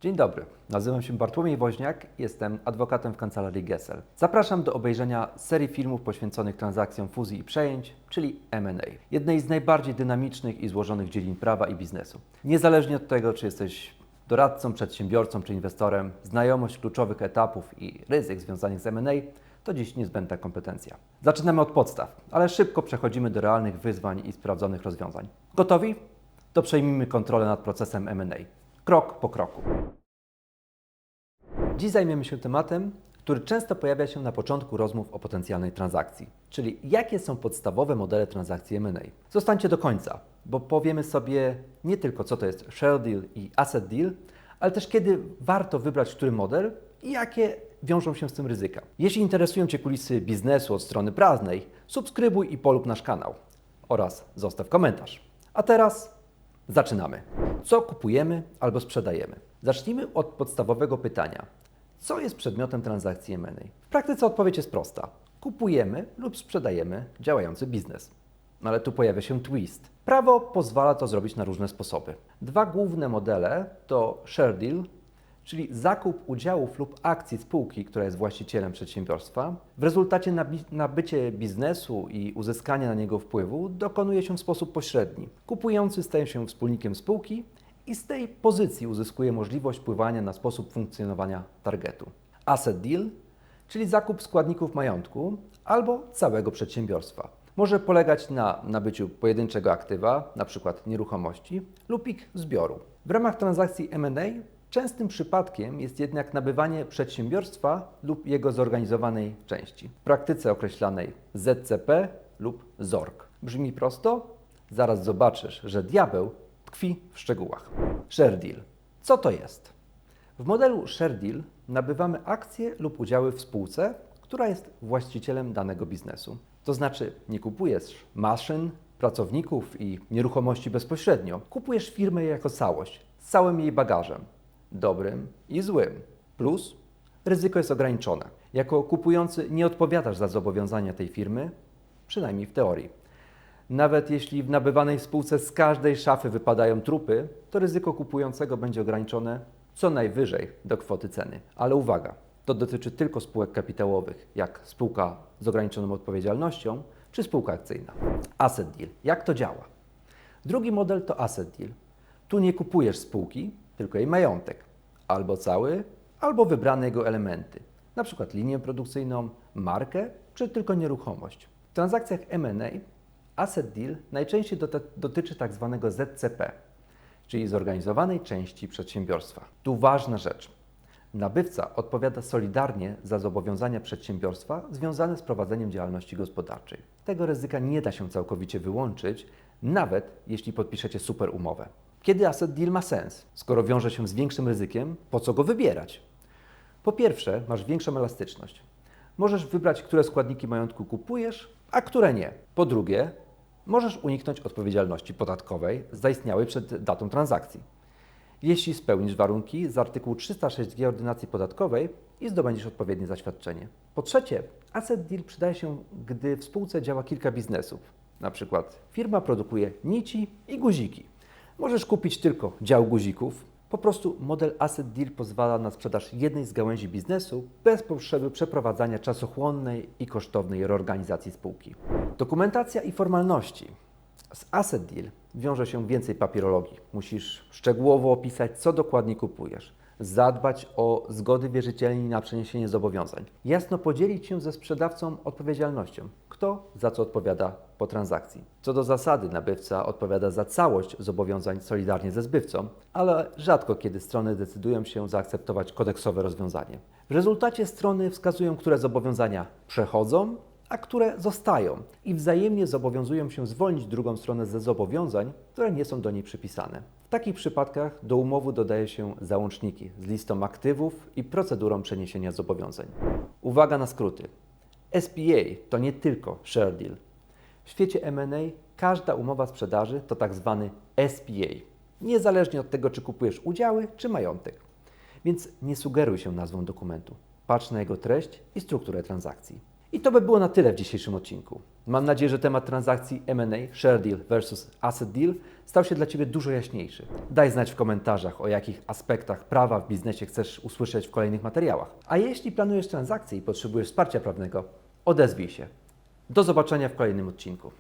Dzień dobry, nazywam się Bartłomiej Woźniak, jestem adwokatem w kancelarii Gesell. Zapraszam do obejrzenia serii filmów poświęconych transakcjom fuzji i przejęć, czyli M&A, jednej z najbardziej dynamicznych i złożonych dziedzin prawa i biznesu. Niezależnie od tego, czy jesteś doradcą, przedsiębiorcą czy inwestorem, znajomość kluczowych etapów i ryzyk związanych z M&A to dziś niezbędna kompetencja. Zaczynamy od podstaw, ale szybko przechodzimy do realnych wyzwań i sprawdzonych rozwiązań. Gotowi? To przejmijmy kontrolę nad procesem M&A. Krok po kroku. Dziś zajmiemy się tematem, który często pojawia się na początku rozmów o potencjalnej transakcji, czyli jakie są podstawowe modele transakcji M&A. Zostańcie do końca, bo powiemy sobie nie tylko co to jest share deal i asset deal, ale też kiedy warto wybrać który model i jakie wiążą się z tym ryzyka. Jeśli interesują Cię kulisy biznesu od strony prawnej, subskrybuj i polub nasz kanał oraz zostaw komentarz. A teraz zaczynamy. Co kupujemy albo sprzedajemy? Zacznijmy od podstawowego pytania. Co jest przedmiotem transakcji M&A? W praktyce odpowiedź jest prosta. Kupujemy lub sprzedajemy działający biznes. No ale tu pojawia się twist. Prawo pozwala to zrobić na różne sposoby. Dwa główne modele to share deal, czyli zakup udziałów lub akcji spółki, która jest właścicielem przedsiębiorstwa. W rezultacie nabycie biznesu i uzyskanie na niego wpływu dokonuje się w sposób pośredni. Kupujący staje się wspólnikiem spółki i z tej pozycji uzyskuje możliwość wpływania na sposób funkcjonowania targetu. Asset deal, czyli zakup składników majątku albo całego przedsiębiorstwa. Może polegać na nabyciu pojedynczego aktywa, np. nieruchomości, lub ich zbioru. W ramach transakcji M&A częstym przypadkiem jest jednak nabywanie przedsiębiorstwa lub jego zorganizowanej części, w praktyce określanej ZCP lub ZORG. Brzmi prosto? Zaraz zobaczysz, że diabeł tkwi w szczegółach. Share deal. Co to jest? W modelu share deal nabywamy akcje lub udziały w spółce, która jest właścicielem danego biznesu. To znaczy nie kupujesz maszyn, pracowników i nieruchomości bezpośrednio. Kupujesz firmę jako całość, z całym jej bagażem, dobrym i złym. Plus ryzyko jest ograniczone. Jako kupujący nie odpowiadasz za zobowiązania tej firmy, przynajmniej w teorii. Nawet jeśli w nabywanej spółce z każdej szafy wypadają trupy, to ryzyko kupującego będzie ograniczone co najwyżej do kwoty ceny. Ale uwaga, to dotyczy tylko spółek kapitałowych, jak spółka z ograniczoną odpowiedzialnością czy spółka akcyjna. Asset deal. Jak to działa? Drugi model to asset deal. Tu nie kupujesz spółki, tylko jej majątek. Albo cały, albo wybrane jego elementy. Na przykład linię produkcyjną, markę czy tylko nieruchomość. W transakcjach M&A asset deal najczęściej dotyczy tzw. ZCP, czyli zorganizowanej części przedsiębiorstwa. Tu ważna rzecz. Nabywca odpowiada solidarnie za zobowiązania przedsiębiorstwa związane z prowadzeniem działalności gospodarczej. Tego ryzyka nie da się całkowicie wyłączyć, nawet jeśli podpiszecie super umowę. Kiedy asset deal ma sens? Skoro wiąże się z większym ryzykiem, po co go wybierać? Po pierwsze, masz większą elastyczność. Możesz wybrać, które składniki majątku kupujesz, a które nie. Po drugie, możesz uniknąć odpowiedzialności podatkowej zaistniałej przed datą transakcji, jeśli spełnisz warunki z artykułu 306g Ordynacji Podatkowej i zdobędziesz odpowiednie zaświadczenie. Po trzecie, asset deal przydaje się, gdy w spółce działa kilka biznesów. Na przykład firma produkuje nici i guziki. Możesz kupić tylko dział guzików. Po prostu model asset deal pozwala na sprzedaż jednej z gałęzi biznesu bez potrzeby przeprowadzania czasochłonnej i kosztownej reorganizacji spółki. Dokumentacja i formalności. Z asset deal wiąże się więcej papierologii. Musisz szczegółowo opisać, co dokładnie kupujesz, zadbać o zgody wierzycieli na przeniesienie zobowiązań, jasno podzielić się ze sprzedawcą odpowiedzialnością, kto za co odpowiada po transakcji. Co do zasady, nabywca odpowiada za całość zobowiązań solidarnie ze zbywcą, ale rzadko kiedy strony decydują się zaakceptować kodeksowe rozwiązanie. W rezultacie strony wskazują, które zobowiązania przechodzą, a które zostają i wzajemnie zobowiązują się zwolnić drugą stronę ze zobowiązań, które nie są do niej przypisane. W takich przypadkach do umowy dodaje się załączniki z listą aktywów i procedurą przeniesienia zobowiązań. Uwaga na skróty. SPA to nie tylko share deal. W świecie M&A każda umowa sprzedaży to tak zwany SPA, niezależnie od tego, czy kupujesz udziały, czy majątek. Więc nie sugeruj się nazwą dokumentu. Patrz na jego treść i strukturę transakcji. I to by było na tyle w dzisiejszym odcinku. Mam nadzieję, że temat transakcji M&A, Share Deal versus Asset Deal stał się dla Ciebie dużo jaśniejszy. Daj znać w komentarzach, o jakich aspektach prawa w biznesie chcesz usłyszeć w kolejnych materiałach. A jeśli planujesz transakcję i potrzebujesz wsparcia prawnego, odezwij się. Do zobaczenia w kolejnym odcinku.